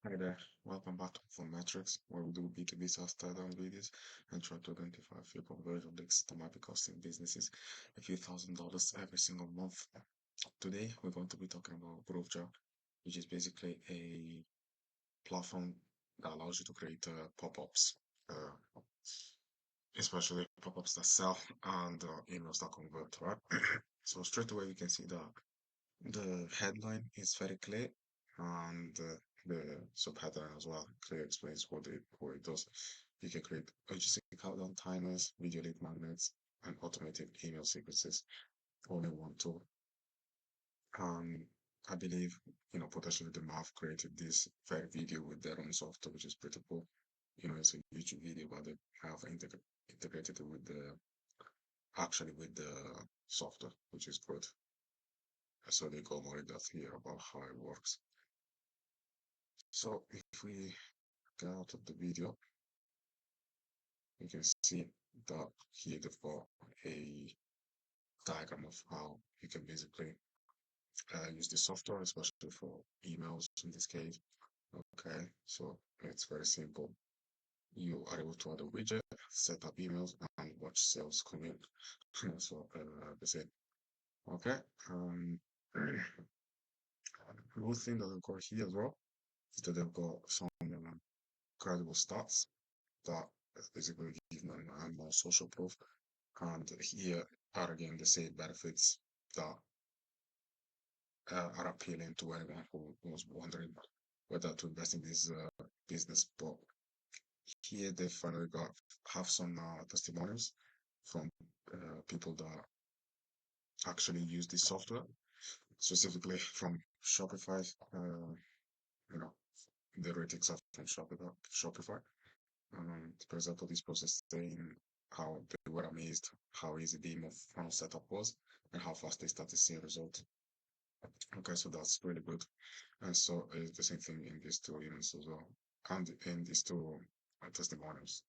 Hi there, welcome back to Phone Metrics, where we do B2B SaaS teardown videos and try to identify a few conversion leaks that might be costing businesses a few $1,000s every single month. Today, we're going to be talking about GrowthJar, which is basically a platform that allows you to create pop-ups, uh, especially pop-ups that sell and emails that convert, right? So straight away, we can see that the headline is very clear, and the subheadline as well clearly explains what it does. You can create urgency countdown timers, video lead magnets, and automated email sequences all in one tool. Um, I believe potentially they might have created this very video with their own software, which is pretty cool. It's a YouTube video, but they have integrated it with the software, which is good. So they go more in depth here about how it works. So if we get out of the video, you can see that here they've got a diagram of how you can basically use the software, especially for emails in this case. Okay, so it's very simple. You are able to add a widget, set up emails, and watch sales come in. So that's it. Okay. One thing that I've got here as well is that they've got some credible stats that basically give them more social proof. And here are again the same benefits that are appealing to anyone who was wondering whether to invest in this business. But here they finally have some testimonials from people that actually use this software, specifically from Shopify. You know, the ratings are from Shopify. For example, this process saying how they were amazed how easy the email funnel setup was and how fast they started seeing results. Okay, so that's really good. And so it's the same thing in these two emails as well, and in these two testimonials.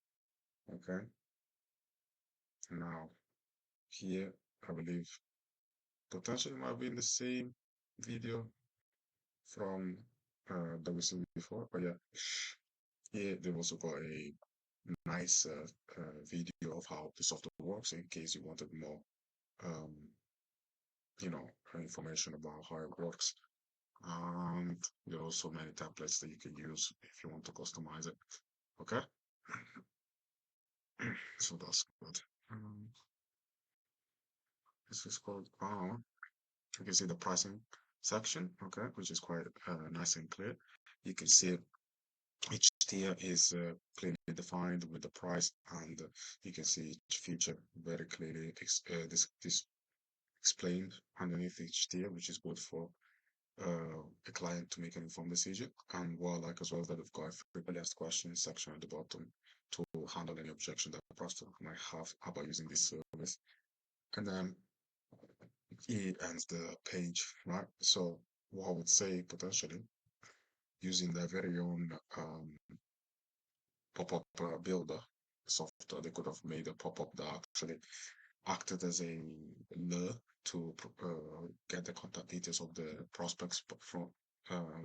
Okay, now here I believe potentially might be in the same video from that we seen before, but yeah, here they've also got a nice video of how the software works in case you wanted more um, information about how it works. And there are also many templates that you can use if you want to customize it. Okay, so that's good. This is called you can see the pricing section, okay, which is quite nice and clear. You can see each tier is clearly defined with the price, and you can see each feature very clearly this explained underneath each tier, which is good for a client to make an informed decision. And what I like as well is that we've got a frequently asked questions section at the bottom to handle any objection that the prospect might have about using this service. And then he ends the page, right? So what I would say potentially using their very own pop-up builder software, they could have made a pop-up that actually acted as a lure to get the contact details of the prospects from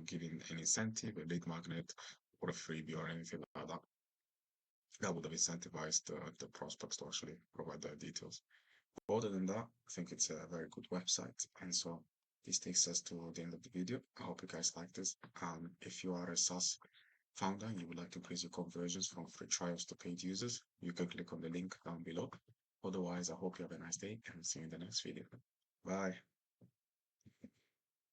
giving an incentive, a lead magnet, or a freebie or anything like that. That would have incentivized the prospects to actually provide their details. But other than that, I think it's a very good website. And so this takes us to the end of the video. I hope you guys like this. If you are a SaaS founder and you would like to increase your conversions from free trials to paid users, you can click on the link down below. Otherwise, I hope you have a nice day and see you in the next video. Bye.